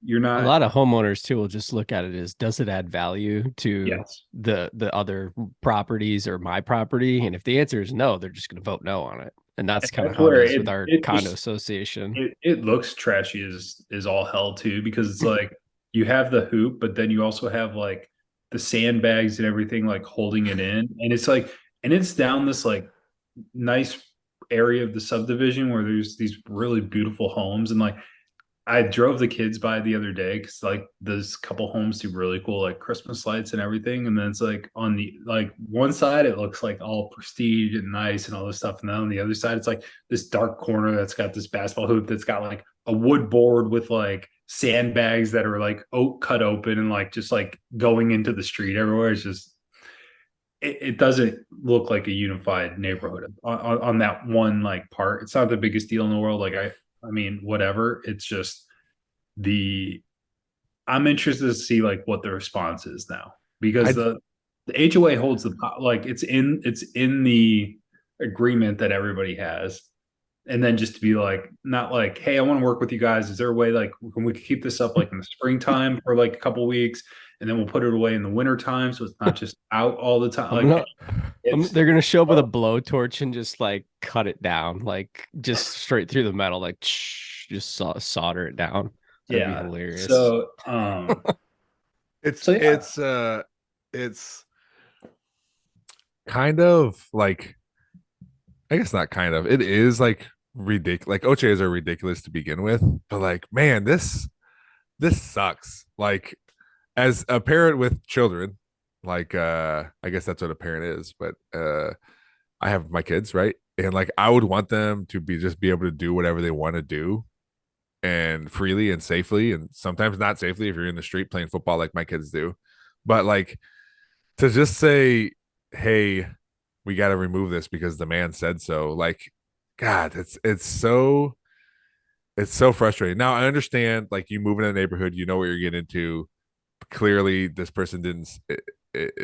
you're A not. lot of homeowners too will just look at it as, does it add value to Yes. the other properties or my property? And if the answer is no, they're just going to vote no on it. And that's kind of That's how it where is with our condo just, association. it looks trashy is all hell too, because it's like you have the hoop, but then you also have like the sandbags and everything like holding it in, and it's like, and it's down this like nice area of the subdivision where there's these really beautiful homes, and like I drove the kids by the other day because like there's a couple homes do really cool like Christmas lights and everything, and then it's like on the like one side it looks like all prestige and nice and all this stuff, and then on the other side it's like this dark corner that's got this basketball hoop that's got like a wood board with like sandbags that are like oak cut open and like just like going into the street everywhere. It's just it doesn't look like a unified neighborhood on that one like part. It's not the biggest deal in the world. Like I mean, whatever. It's just the I'm interested to see like what the response is now, because I the HOA holds the like it's in the agreement that everybody has, and then just to be like, not like, hey, I want to work with you guys. Is there a way like can we keep this up like in the springtime for like a couple weeks, and then we'll put it away in the winter time so it's not just out all the time. Like They're gonna show up with a blowtorch and just like cut it down, like just straight through the metal, like just solder it down. That'd be yeah. hilarious. So it's so yeah. it's kind of like, I guess not kind of, it is like ridiculous. Like, OJs are ridiculous to begin with, but like, man, this sucks. Like, as a parent with children, like, I guess that's what a parent is, but I have my kids, right? And like, I would want them to be able to do whatever they want to do, and freely and safely, and sometimes not safely if you're in the street playing football like my kids do. But like, to just say, hey, we got to remove this because the man said so, like, God, it's so frustrating. Now I understand, like, you move in a neighborhood, you know what you're getting into. Clearly this person didn't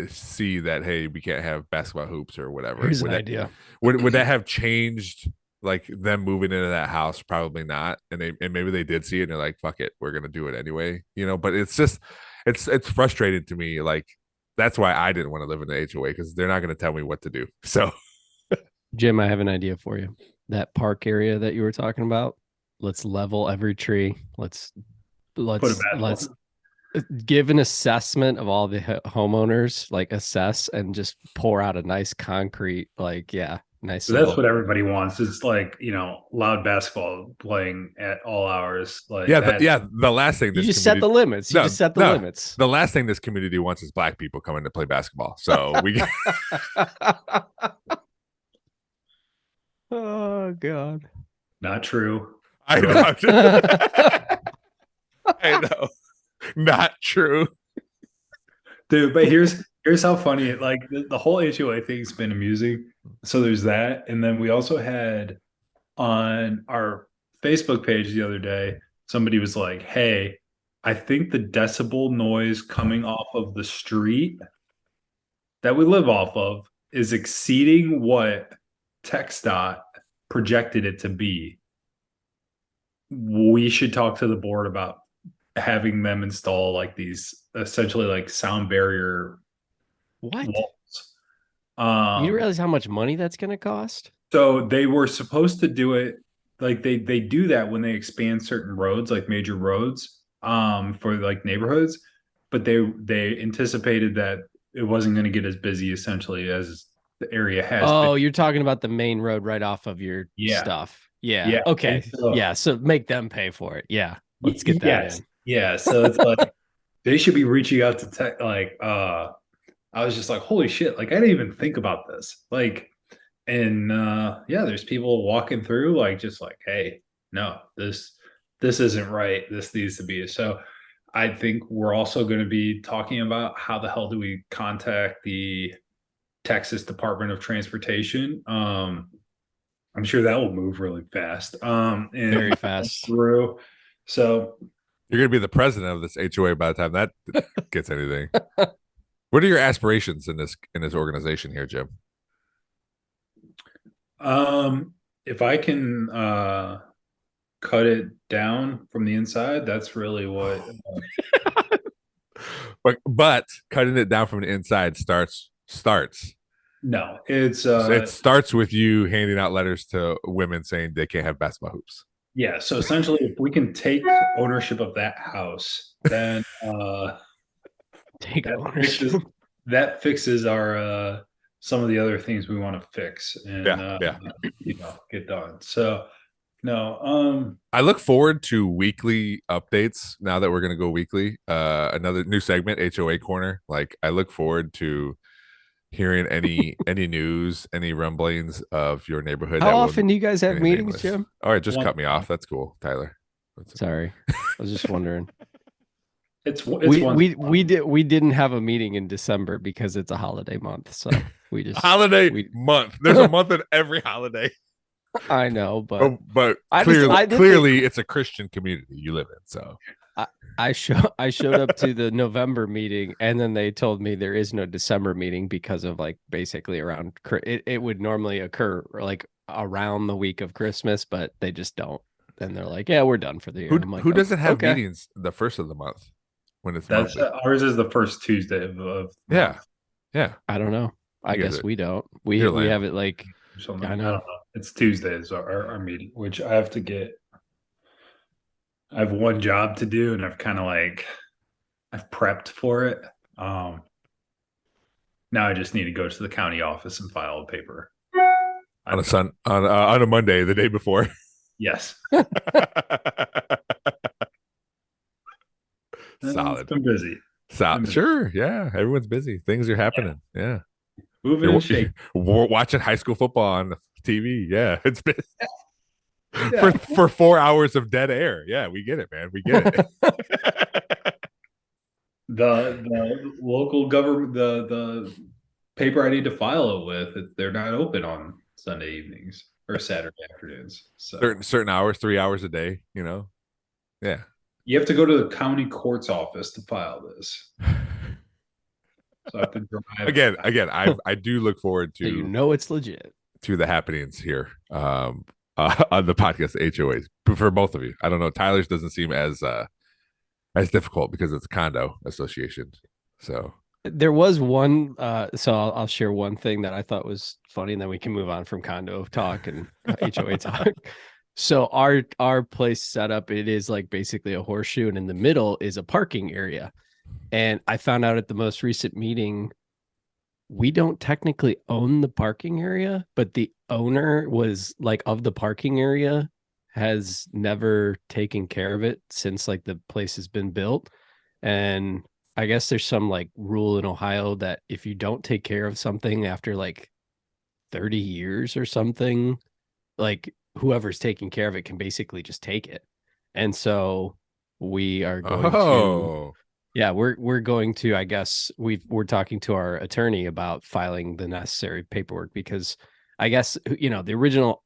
see that, hey, we can't have basketball hoops or whatever. Here's an idea. Would that have changed like them moving into that house? Probably not. And maybe they did see it and they're like, fuck it, we're gonna do it anyway, but it's just, it's frustrating to me. Like, that's why I didn't want to live in the HOA, because they're not going to tell me what to do. So Jim, I have an idea for you. That park area that you were talking about, let's level every tree. Let's give an assessment of all the homeowners, like assess and just pour out a nice concrete, like, yeah, nice. So that's what everybody wants. It's like, loud basketball playing at all hours. Like, yeah, that. The last thing you just set the limits. You just set the limits. The last thing this community wants is black people coming to play basketball. So we. Oh God. Not true. I know. I know. Not true. Dude, but here's how funny like the whole HOA thing's been amusing. So there's that, and then we also had on our Facebook page the other day, somebody was like, "Hey, I think the decibel noise coming off of the street that we live off of is exceeding what TxDOT projected it to be. We should talk to the board about having them install like these essentially like sound barrier What? walls." You realize how much money that's going to cost? So they were supposed to do it like they do that when they expand certain roads, like major roads, for like neighborhoods, but they anticipated that it wasn't going to get as busy essentially as the area has been. Oh, you're talking about the main road right off of your Yeah. stuff. Yeah. Yeah. Okay. So, Yeah. So make them pay for it. Yeah. Let's get that yes. in. Yeah. So it's like they should be reaching out to tech like I was just like, holy shit, like I didn't even think about this. Like, and yeah, there's people walking through like just like, hey, no, this isn't right. This needs to be. So I think we're also going to be talking about how the hell do we contact the Texas Department of Transportation. I'm sure that will move really fast. And Very fast. through. So You're gonna be the president of this HOA by the time that gets anything. What are your aspirations in this organization here, Jim? if I can cut it down from the inside, that's really what But cutting it down from the inside starts. no, it's It starts with you handing out letters to women saying they can't have basketball hoops. yeah, so essentially if we can take ownership of that house, then Take that ownership. fixes our some of the other things we want to fix and Yeah. get done. So no, I look forward to weekly updates now that we're going to go weekly. Another new segment, HOA Corner. Like I look forward to hearing any news, any rumblings of your neighborhood. How often do you guys have remain meetings, nameless. Jim? All right, just cut me off. That's cool, Tyler. Sorry. I was just wondering. it's we didn't have a meeting in December because it's a holiday month. So we just holiday month. There's a month in every holiday. I know, but but I clearly it's a Christian community you live in. So I showed up to the November meeting, and then they told me there is no December meeting because of like basically around it would normally occur like around the week of Christmas, but they just don't. And they're like, yeah, we're done for the year. I'm like, who doesn't have okay. meetings the first of the month when it's that's monthly? ours is the first Tuesday of Yeah. I don't know. I guess we don't. We You're have it like something. I know. I don't know. It's Tuesdays our meeting, which I have to get. I have one job to do, and I've kind of like I've prepped for it. Now I just need to go to the county office and file a paper on a Monday, the day before. Yes. Solid. It's been busy. Solid. Sure. Yeah. Everyone's busy. Things are happening. Yeah. Moving and shaking. Watching high school football on TV. Yeah. It's been for 4 hours of dead air. Yeah. We get it, man. We get it. the local government, the paper I need to file it with, they're not open on Sunday evenings or Saturday afternoons. So certain hours, 3 hours a day, you know? Yeah. You have to go to the county court's office to file this. So I have to drive. Again, I do look forward to it's legit to the happenings here on the podcast HOAs for both of you. I don't know. Tyler's doesn't seem as difficult because it's a condo association. So there was one. So I'll share one thing that I thought was funny, and then we can move on from condo talk and HOA talk. So our place set up, it is like basically a horseshoe, and in the middle is a parking area. And I found out at the most recent meeting, we don't technically own the parking area, but the owner was like of the parking area has never taken care of it since like the place has been built. And I guess there's some like rule in Ohio that if you don't take care of something after like 30 years or something, like whoever's taking care of it can basically just take it. And so we are going to. Oh, Yeah, we're going to. I guess we're talking to our attorney about filing the necessary paperwork because I guess the original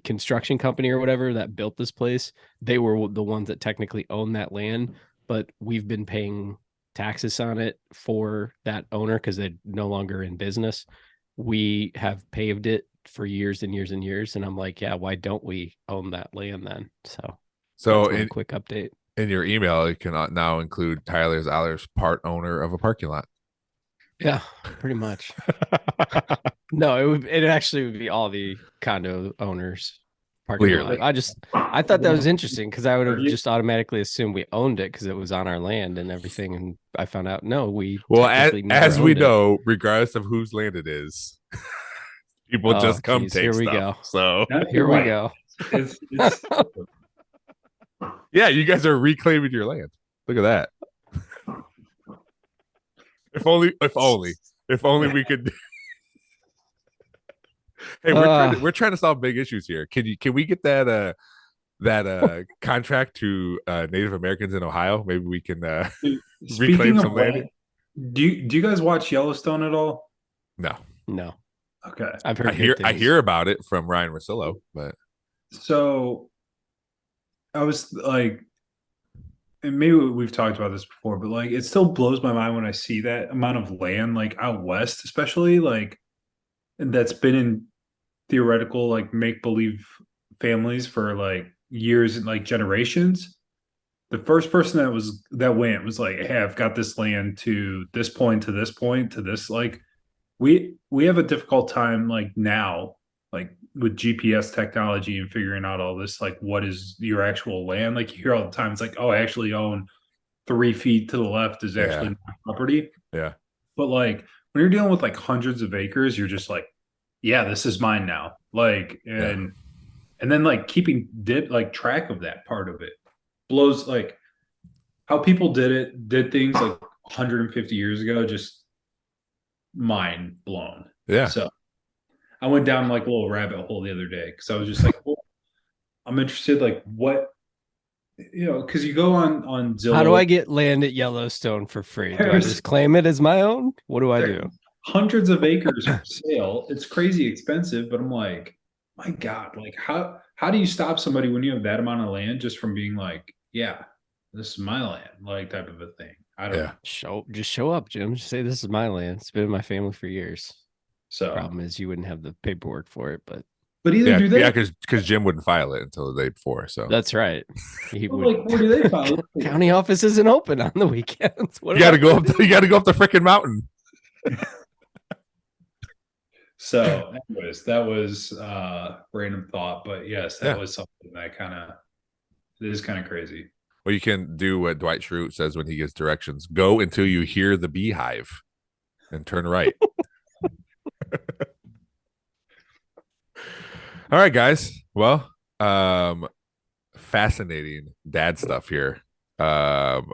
construction company or whatever that built this place, they were the ones that technically own that land, but we've been paying taxes on it for that owner because they're no longer in business. We have paved it for years and years and years, and I'm like, yeah, why don't we own that land then? So so that's my quick update. in your email, you can now include Tyler's Aller's part owner of a parking lot. Yeah, pretty much. No, it actually would be all the condo owners parking lot. Clearly. I thought that was interesting because I would Are have you- just automatically assumed we owned it because it was on our land and everything. And I found out no, we Well, technically never as we owned it. know, regardless of whose land it is, people Oh, just come geez, take here we stuff. go. So No, Here you're we right. go. It's yeah, you guys are reclaiming your land. Look at that. If only we could. Hey, we're trying to solve big issues here. Can we get that contract to Native Americans in Ohio? Maybe we can reclaim speaking some of land. land, do you guys watch Yellowstone at all? No, No, Okay. I've heard good I things. hear about it from Ryan Russillo, but So I was like, and maybe we've talked about this before, but like it still blows my mind when I see that amount of land like out west, especially like and that's been in theoretical like make believe families for like years and like generations. The first person that went was like, "Hey, I've got this land to this point to this point to this." Like we have a difficult time like now, like with GPS technology and figuring out all this, like what is your actual land? Like you hear all the time, it's like, "Oh, I actually own 3 feet to the left is actually yeah, my property." yeah, But like when you're dealing with like hundreds of acres, you're just like, "Yeah, this is mine now." Like yeah, and then like keeping like track of that part of it blows like how people did things like 150 years ago, just mind blown. yeah. So I went down like a little rabbit hole the other day because I was just like, well, I'm interested, like what because you go on How do Zillow. I get land at Yellowstone for free? Do I There's, just claim it as my own? What do I there's do? hundreds of acres for sale. It's crazy expensive, but I'm like, my God, like how do you stop somebody when you have that amount of land just from being like, yeah, this is my land, like type of a thing. I don't Yeah. know. Just show up, Jim. Just say this is my land. It's been in my family for years. So, Problem is you wouldn't have the paperwork for it, but but either Yeah, do yeah, they. because Jim wouldn't file it until the day before. So that's right. He Well, would. like, where do they file it for? County office isn't open on the weekends. What you am got I to go up. gonna do? You got to go up the freaking mountain. So, anyways, that was random thought, but yes, that Yeah. was something that it is kind of crazy. Well, you can do what Dwight Schrute says when he gives directions: go until you hear the beehive, and turn right. All right, guys. Well, fascinating dad stuff here. Um,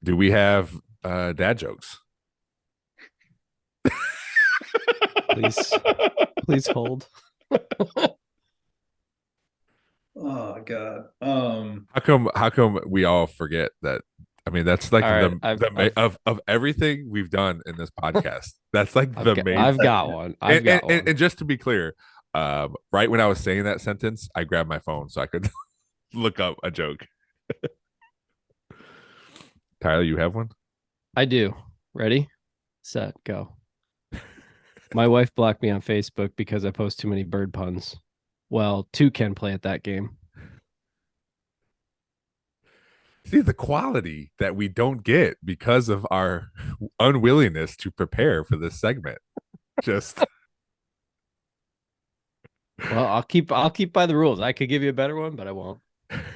do we have dad jokes? Please hold. Oh God. How come we all forget that? I mean, that's like All right, of everything we've done in this podcast. That's like the main. I've got one. I've and, got and, one. and just to be clear, right when I was saying that sentence, I grabbed my phone so I could look up a joke. Tyler, you have one? I do. Ready, set, go. My wife blocked me on Facebook because I post too many bird puns. Well, two can play at that game. See the quality that we don't get because of our unwillingness to prepare for this segment. Just Well, I'll keep by the rules. I could give you a better one, but I won't.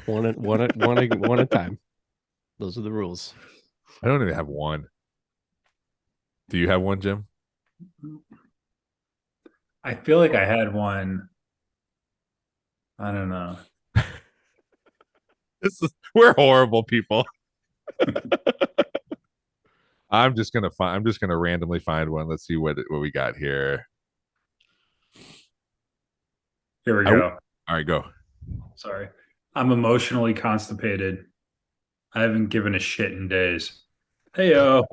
One at a time. Those are the rules. I don't even have one. Do you have one, Jim? I feel like I had one. I don't know. We're horrible people. I'm just gonna randomly find one. Let's see what we got here. Here we go. All right, go. Sorry. I'm emotionally constipated. I haven't given a shit in days. Hey yo.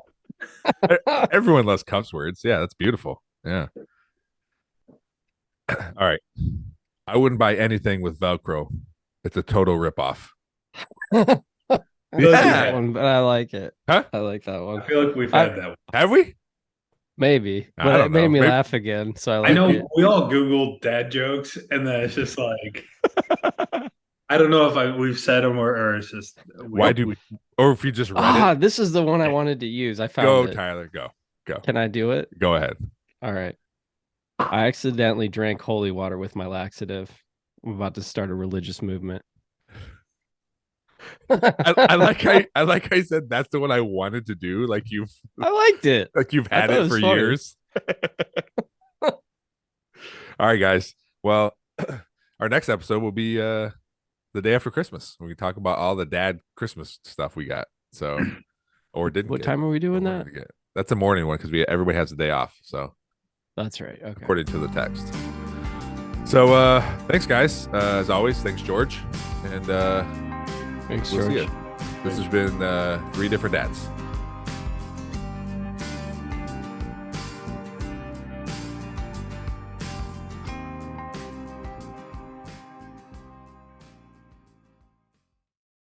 Everyone loves cuss words. Yeah, that's beautiful. Yeah. All right. I wouldn't buy anything with Velcro. It's a total ripoff. I feel like we that had- one, but I like it. Huh? I like that one. I feel like we've had that one. Have we? Maybe, I but don't it made know. me Maybe- laugh again. So I I like know it. we all Googled dad jokes, and then it's just like I don't know if we've said them or it's just Why do or if you just read it? This is the one I wanted to use. I found Go, it. Tyler. Go. Can I do it? Go ahead. All right. I accidentally drank holy water with my laxative. I'm about to start a religious movement. I like how I said that's the one I wanted to do. Like I liked it. you've I had thought it it was for funny. years. All right, guys. Well, our next episode will be the day after Christmas. We can talk about all the dad Christmas stuff we got. So, or didn't. What get, time are we doing or that? we're gonna get. That's a morning one because everybody has a day off. So, That's right. Okay. according to the text. So, thanks, guys. As always, thanks, George, and Thanks, we'll George. see you. This has been 3 different dads.